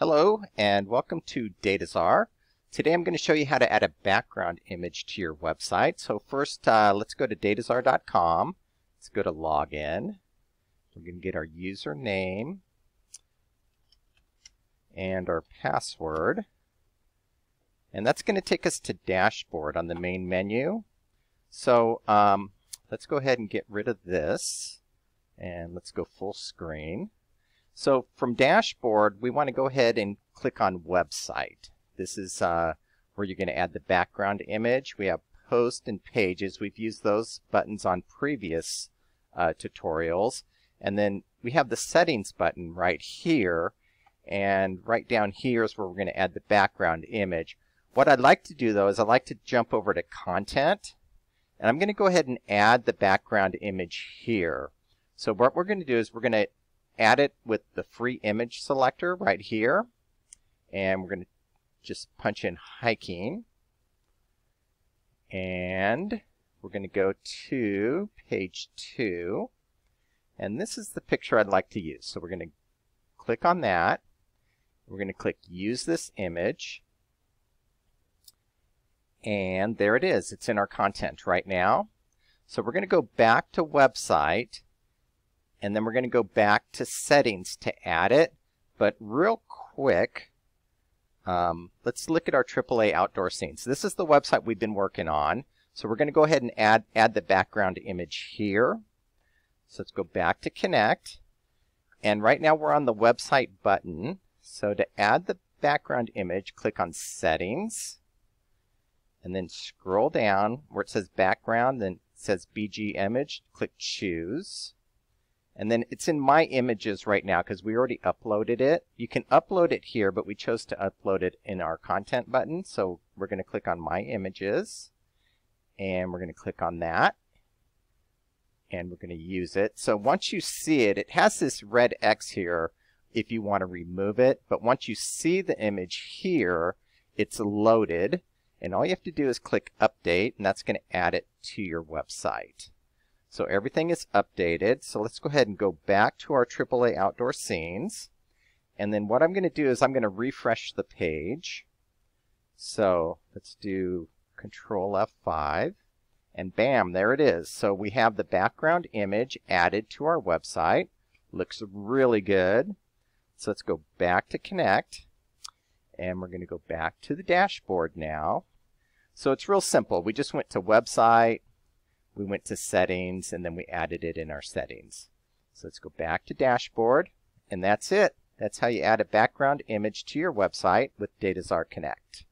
Hello and welcome to Dataczar. Today I'm going to show you how to add a background image to your website. So first let's go to Dataczar.com. Let's go to Login. We're going to get our username and our password. And that's going to take us to Dashboard on the main menu. So let's go ahead and get rid of this. And let's go full screen. So from Dashboard, we want to go ahead and click on Website. This is where you're going to add the background image. We have Post and Pages. We've used those buttons on previous tutorials. And then we have the Settings button right here. And right down here is where we're going to add the background image. What I'd like to do, though, is I'd like to jump over to Content. And I'm going to go ahead and add the background image here. So what we're going to do is we're going to add it with the free image selector right here. And we're going to just punch in hiking. And we're going to go to page 2. And this is the picture I'd like to use. So we're going to click on that. We're going to click Use This Image. And there it is. It's in our content right now. So we're going to go back to Website. And then we're going to go back to Settings to add it. But real quick, let's look at our AAA outdoor scenes. This is the website we've been working on. So we're going to go ahead and add the background image here. So let's go back to Connect. And right now we're on the Website button. So to add the background image, click on Settings. And then scroll down where it says Background, then it says BG Image. Click Choose. And then it's in My Images right now because we already uploaded it. You can upload it here, but we chose to upload it in our Content button. So we're going to click on My Images. And we're going to click on that. And we're going to use it. So once you see it, it has this red X here if you want to remove it. But once you see the image here, it's loaded. And all you have to do is click Update, and that's going to add it to your website. So everything is updated. So let's go ahead and go back to our AAA outdoor scenes. And then what I'm going to do is I'm going to refresh the page. So let's do Control F5. And bam, there it is. So we have the background image added to our website. Looks really good. So let's go back to Connect. And we're going to go back to the dashboard now. So it's real simple. We just went to Website. We went to Settings, and then we added it in our settings. So let's go back to Dashboard, and that's it. That's how you add a background image to your website with Dataczar Connect.